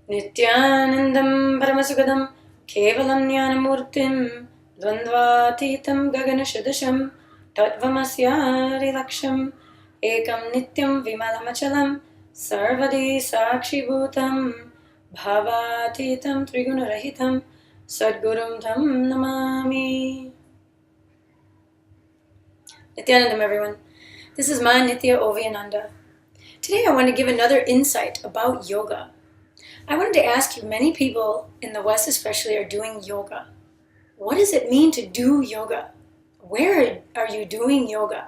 Nithyanandam Paramasukadam Kevalam Jnanamurtim Dvandvatitam Gaganashadasham Tatvamasyari Laksham Ekam Nityam Vimalamachalam Sarvadi Sakshi Bhutam Bhavatitam Trigunarahitam Sadgurum Tam Namami. Nithyanandam, everyone. This is Ma Nithya Oviananda. Today I want to give another insight about yoga. I wanted to ask you, many people in the West especially are doing yoga. What does it mean to do yoga? Where are you doing yoga?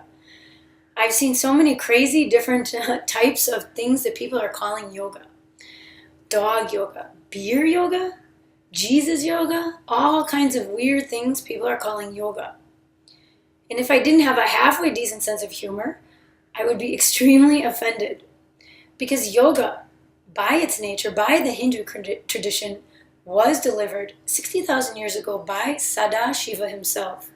I've seen so many crazy different types of things that people are calling yoga. Dog yoga, beer yoga, Jesus yoga, all kinds of weird things people are calling yoga. And if I didn't have a halfway decent sense of humor, I would be extremely offended. Because yoga, by its nature, by the Hindu tradition, was delivered 60,000 years ago by Sadashiva himself.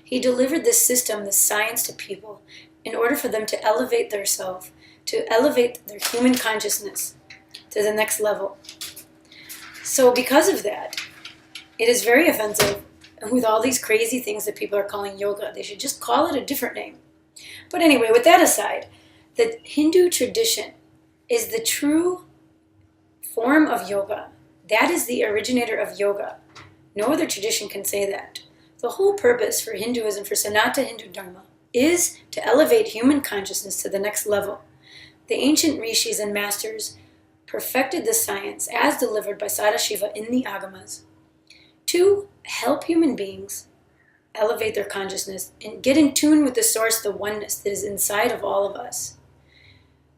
He delivered this system, this science to people in order for them to elevate their self, to elevate their human consciousness to the next level. So because of that, it is very offensive with all these crazy things that people are calling yoga. They should just call it a different name. But anyway, with that aside, the Hindu tradition is the true form of yoga. That is the originator of yoga. No other tradition can say that. The whole purpose for Hinduism, for Sanatana Hindu Dharma, is to elevate human consciousness to the next level. The ancient rishis and masters perfected the science as delivered by Sadashiva in the Agamas to help human beings elevate their consciousness and get in tune with the source, the oneness that is inside of all of us.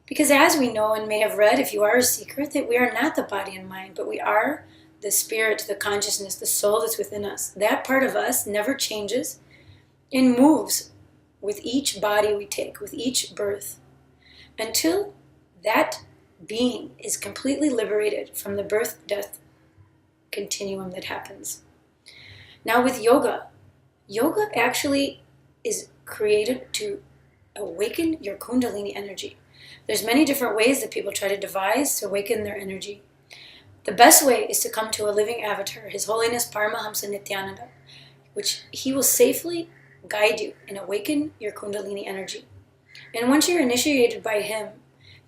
Because as we know and may have read, if you are a seeker, that we are not the body and mind, but we are the spirit, the consciousness, the soul that's within us. That part of us never changes and moves with each body we take, with each birth, until that being is completely liberated from the birth-death continuum that happens. Now with yoga, yoga actually is created to awaken your Kundalini energy. There's many different ways that people try to devise to awaken their energy. The best way is to come to a living avatar, His Holiness Paramahamsa Nithyananda, which he will safely guide you and awaken your Kundalini energy. And once you're initiated by him,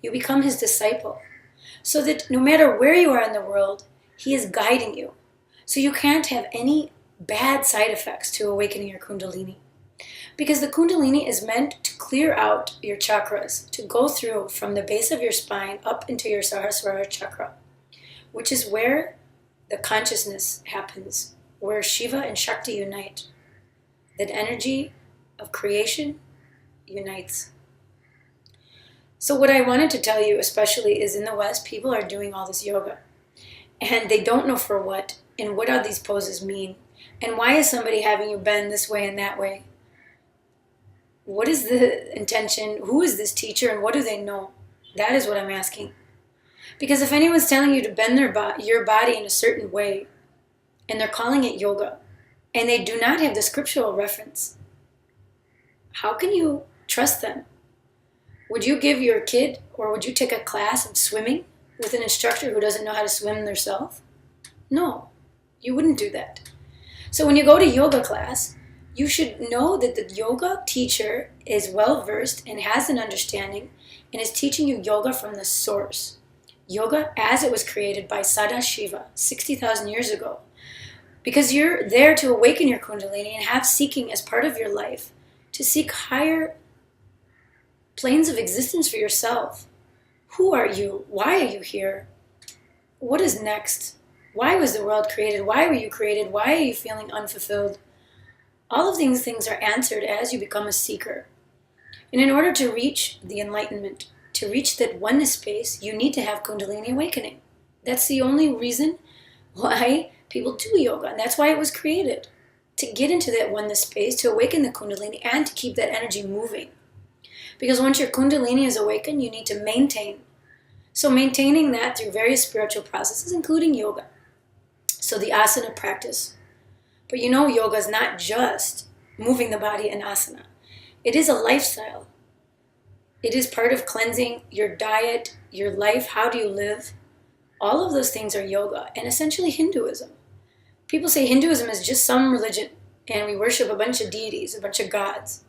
you become his disciple, so that no matter where you are in the world, he is guiding you. So you can't have any bad side effects to awakening your Kundalini. Because the Kundalini is meant to clear out your chakras, to go through from the base of your spine up into your Sahasrara chakra, which is where the consciousness happens, where Shiva and Shakti unite. That energy of creation unites. So what I wanted to tell you especially is in the West, people are doing all this yoga. And they don't know for what, and what are these poses mean. And why is somebody having you bend this way and that way? What is the intention? Who is this teacher and what do they know? That is what I'm asking. Because if anyone's telling you to bend your body in a certain way, and they're calling it yoga, and they do not have the scriptural reference, how can you trust them? Would you give your kid, or would you take a class of swimming with an instructor who doesn't know how to swim themselves? No, you wouldn't do that. So when you go to yoga class, you should know that the yoga teacher is well versed and has an understanding and is teaching you yoga from the source. Yoga as it was created by Sadashiva 60,000 years ago. Because you're there to awaken your Kundalini and have seeking as part of your life, to seek higher planes of existence for yourself. Who are you? Why are you here? What is next? Why was the world created? Why were you created? Why are you feeling unfulfilled? All of these things are answered as you become a seeker. And in order to reach the enlightenment, to reach that oneness space, you need to have Kundalini awakening. That's the only reason why people do yoga, and that's why it was created. To get into that oneness space, to awaken the Kundalini, and to keep that energy moving. Because once your Kundalini is awakened, you need to maintain. So maintaining that through various spiritual processes, including yoga. So the asana practice. But you know, yoga is not just moving the body in asana. It is a lifestyle. It is part of cleansing your diet, your life. How do you live? All of those things are yoga and essentially Hinduism. People say Hinduism is just some religion and we worship a bunch of deities, a bunch of gods.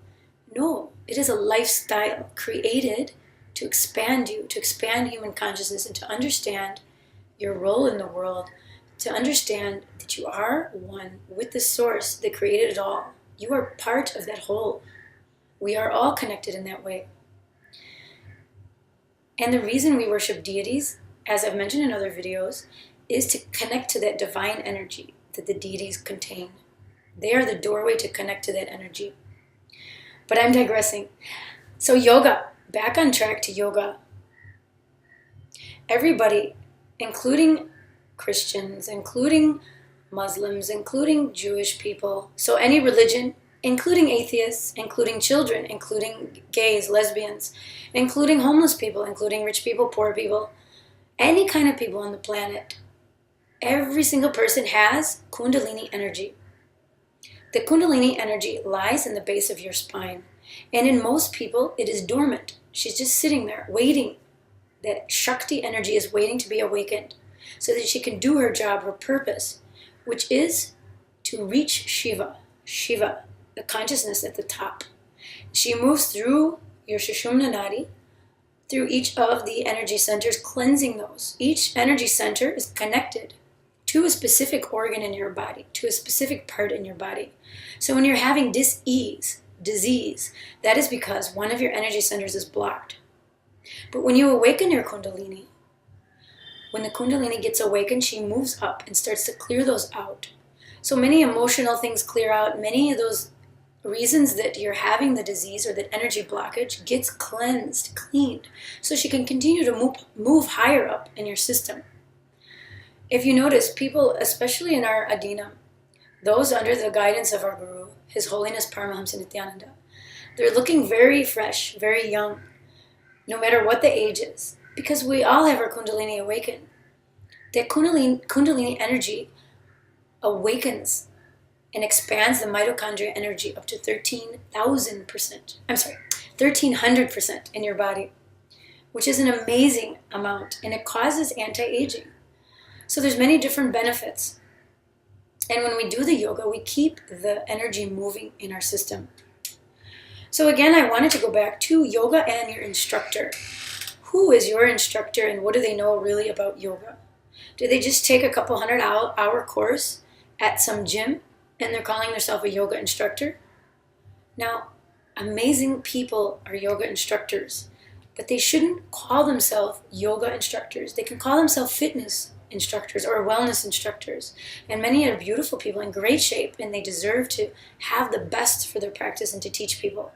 No, it is a lifestyle created to expand you, to expand human consciousness, and to understand your role in the world, to understand that you are one with the source that created it all. You are part of that whole. We are all connected in that way. And the reason we worship deities, as I've mentioned in other videos, is to connect to that divine energy that the deities contain. They are the doorway to connect to that energy. But I'm digressing. So yoga, back on track to yoga. Everybody, including Christians, including Muslims, including Jewish people, so any religion, including atheists, including children, including gays, lesbians, including homeless people, including rich people, poor people, any kind of people on the planet, every single person has Kundalini energy. The Kundalini energy lies in the base of your spine. And in most people, it is dormant. She's just sitting there, waiting. That Shakti energy is waiting to be awakened so that she can do her job, her purpose, which is to reach Shiva, the consciousness at the top. She moves through your Sushumna Nadi, through each of the energy centers, cleansing those. Each energy center is connected to a specific organ in your body, to a specific part in your body. So when you're having dis-ease, disease, that is because one of your energy centers is blocked. But when you awaken your Kundalini, when the Kundalini gets awakened, she moves up and starts to clear those out. So many emotional things clear out. Many of those reasons that you're having the disease or that energy blockage gets cleansed, cleaned, so she can continue to move higher up in your system. If you notice, people, especially in our Adina, those under the guidance of our Guru, His Holiness Paramahamsa Nithyananda, they're looking very fresh, very young, no matter what the age is, because we all have our Kundalini awakened. That Kundalini energy awakens and expands the mitochondria energy up to 1,300% in your body, which is an amazing amount, and it causes anti-aging. So there's many different benefits. And when we do the yoga, we keep the energy moving in our system. So again, I wanted to go back to yoga and your instructor. Who is your instructor and what do they know really about yoga? Do they just take a couple hour course at some gym and they're calling themselves a yoga instructor? Now, amazing people are yoga instructors, but they shouldn't call themselves yoga instructors. They can call themselves fitness instructors or wellness instructors. And many are beautiful people in great shape, and they deserve to have the best for their practice and to teach people.